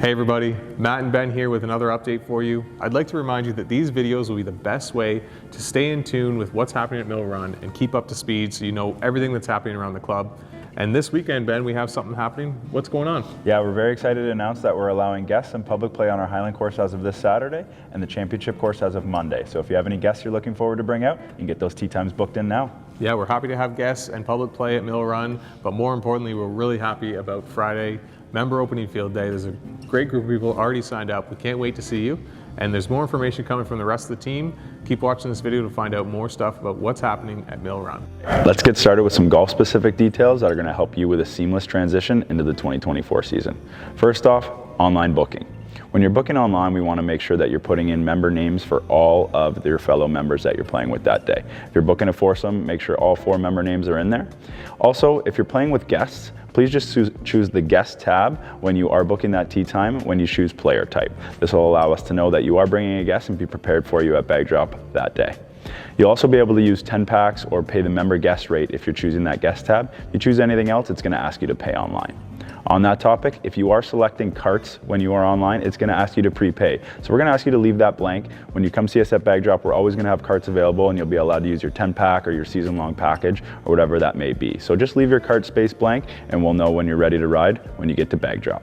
Hey everybody, Matt and Ben here with another update for you. I'd like to remind you that these videos will be the best way to stay in tune with what's happening at Mill Run and keep up to speed so you know everything that's happening around the club. And this weekend, Ben, we have something happening. What's going on? Yeah, we're very excited to announce that we're allowing guests and public play on our Highland course as of this Saturday and the Championship course as of Monday. So if you have any guests you're looking forward to bring out, you can get those tee times booked in now. Yeah, we're happy to have guests and public play at Mill Run, but more importantly, we're really happy about Friday, member opening field day. There's a great group of people already signed up. We can't wait to see you. And there's more information coming from the rest of the team. Keep watching this video to find out more stuff about what's happening at Mill Run. Let's get started with some golf specific details that are going to help you with a seamless transition into the 2024 season. First off, online booking. When you're booking online, we want to make sure that you're putting in member names for all of your fellow members that you're playing with that day. If you're booking a foursome, make sure all 4 member names are in there. Also, if you're playing with guests, please just choose the guest tab when you are booking that tee time when you choose player type. This will allow us to know that you are bringing a guest and be prepared for you at bag drop that day. You'll also be able to use 10 packs or pay the member guest rate if you're choosing that guest tab. If you choose anything else, it's going to ask you to pay online. On that topic, if you are selecting carts when you are online, it's going to ask you to prepay. So we're going to ask you to leave that blank. When you come see us at Bag Drop, we're always going to have carts available and you'll be allowed to use your 10 pack or your season long package or whatever that may be. So just leave your cart space blank and we'll know when you're ready to ride when you get to Bag Drop.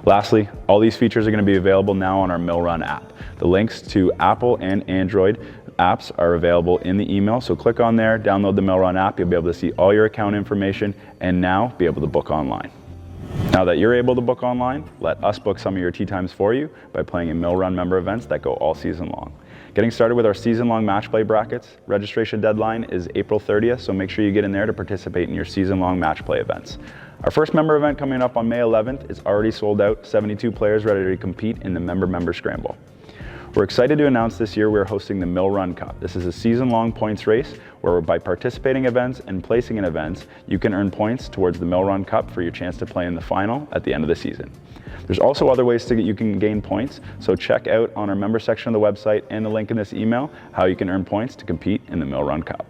Lastly, all these features are going to be available now on our Mill Run app. The links to Apple and Android apps are available in the email. So click on there, download the Mill Run app. You'll be able to see all your account information and now be able to book online. Now that you're able to book online, let us book some of your tee times for you by playing in Mill Run member events that go all season long. Getting started with our season-long match play brackets, registration deadline is April 30th, so make sure you get in there to participate in your season-long match play events. Our first member event coming up on May 11th is already sold out, 72 players ready to compete in the member scramble. We're excited to announce this year we're hosting the Mill Run Cup. This is a season-long points race where by participating events and placing in events, you can earn points towards the Mill Run Cup for your chance to play in the final at the end of the season. There's also other ways you can gain points, so check out on our member section of the website and the link in this email how you can earn points to compete in the Mill Run Cup.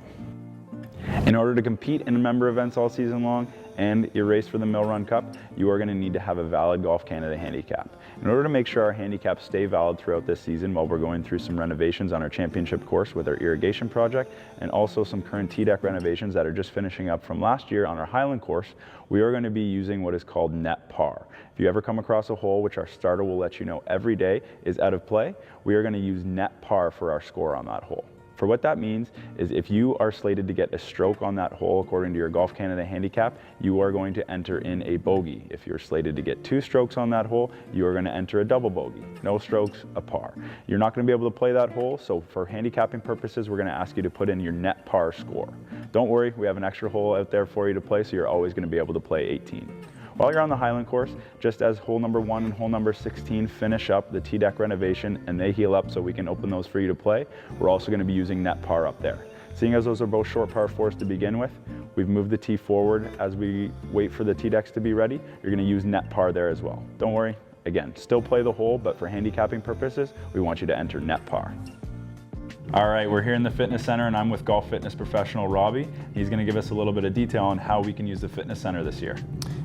In order to compete in member events all season long and your race for the Mill Run Cup, you are going to need to have a valid Golf Canada handicap. In order to make sure our handicaps stay valid throughout this season while we're going through some renovations on our championship course with our irrigation project and also some current tee deck renovations that are just finishing up from last year on our Highland course, we are going to be using what is called net par. If you ever come across a hole, which our starter will let you know every day is out of play, we are going to use net par for our score on that hole. For what that means is if you are slated to get a stroke on that hole according to your Golf Canada handicap, you are going to enter in a bogey. If you're slated to get 2 strokes on that hole, you are going to enter a double bogey. No strokes, a par. You're not going to be able to play that hole, so for handicapping purposes, we're going to ask you to put in your net par score. Don't worry, we have an extra hole out there for you to play, so you're always going to be able to play 18. While you're on the Highland course, just as hole number 1 and hole number 16 finish up the tee deck renovation and they heal up so we can open those for you to play, we're also going to be using net par up there. Seeing as those are both short par 4s to begin with, we've moved the tee forward as we wait for the tee decks to be ready. You're going to use net par there as well. Don't worry, again, still play the hole, but for handicapping purposes, we want you to enter net par. All right, we're here in the fitness center and I'm with golf fitness professional Robbie. He's going to give us a little bit of detail on how we can use the fitness center this year.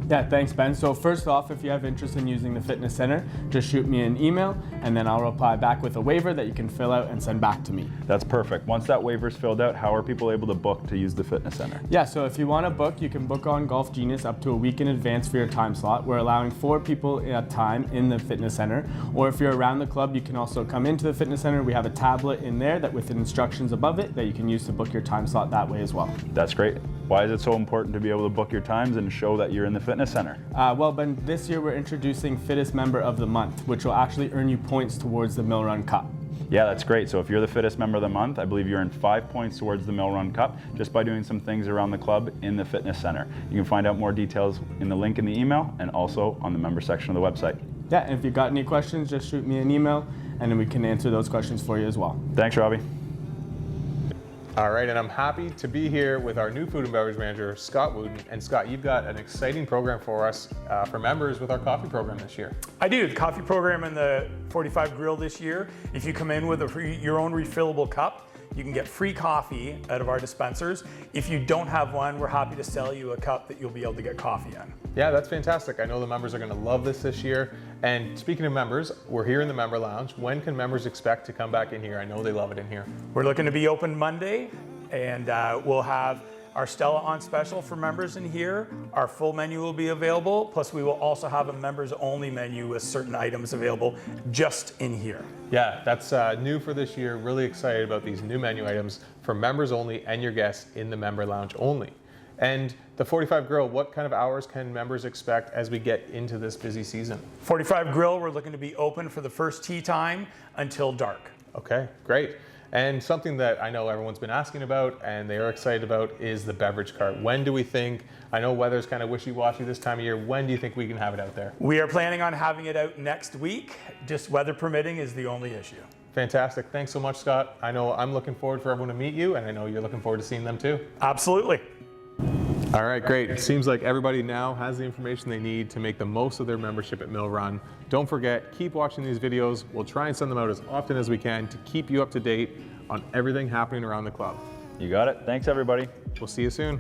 Yeah, thanks Ben. So first off, if you have interest in using the fitness center, just shoot me an email and then I'll reply back with a waiver that you can fill out and send back to me. That's perfect. Once that waiver is filled out, how are people able to book to use the fitness center? Yeah, so if you want to book, you can book on Golf Genius up to a week in advance for your time slot. We're allowing 4 people at a time in the fitness center. Or if you're around the club, you can also come into the fitness center. We have a tablet in there that with instructions above it that you can use to book your time slot that way as well. That's great. Why is it so important to be able to book your times and show that you're in the fitness center? Well, Ben, this year we're introducing Fittest Member of the Month, which will actually earn you points towards the Mill Run Cup. Yeah, that's great. So if you're the fittest member of the month, I believe you earn 5 points towards the Mill Run Cup just by doing some things around the club in the fitness center. You can find out more details in the link in the email and also on the member section of the website. Yeah, and if you've got any questions, just shoot me an email and then we can answer those questions for you as well. Thanks, Robbie. All right, and I'm happy to be here with our new food and beverage manager, Scott Wooten. And Scott, you've got an exciting program for us for members with our coffee program this year. I do, the coffee program in the 45 Grill this year. If you come in with your own refillable cup, you can get free coffee out of our dispensers. If you don't have one, we're happy to sell you a cup that you'll be able to get coffee in. Yeah, that's fantastic. I know the members are going to love this year. And speaking of members, we're here in the member lounge. When can members expect to come back in here? I know they love it in here. We're looking to be open Monday, and we'll have our Stella on special for members in here. Our full menu will be available, plus we will also have a members only menu with certain items available just in here. Yeah, that's new for this year. Really excited about these new menu items for members only and your guests in the member lounge only. And the 45 Grill, what kind of hours can members expect as we get into this busy season? 45 Grill, we're looking to be open for the first tea time until dark. Okay, great. And something that I know everyone's been asking about and they are excited about is the beverage cart. When do we think, I know weather's kind of wishy-washy this time of year, when do you think we can have it out there? We are planning on having it out next week. Just weather permitting is the only issue. Fantastic. Thanks so much, Scott. I know I'm looking forward for everyone to meet you, and I know you're looking forward to seeing them too. Absolutely. All right, great. It seems like everybody now has the information they need to make the most of their membership at Mill Run. Don't forget, keep watching these videos. We'll try and send them out as often as we can to keep you up to date on everything happening around the club. You got it. Thanks, everybody. We'll see you soon.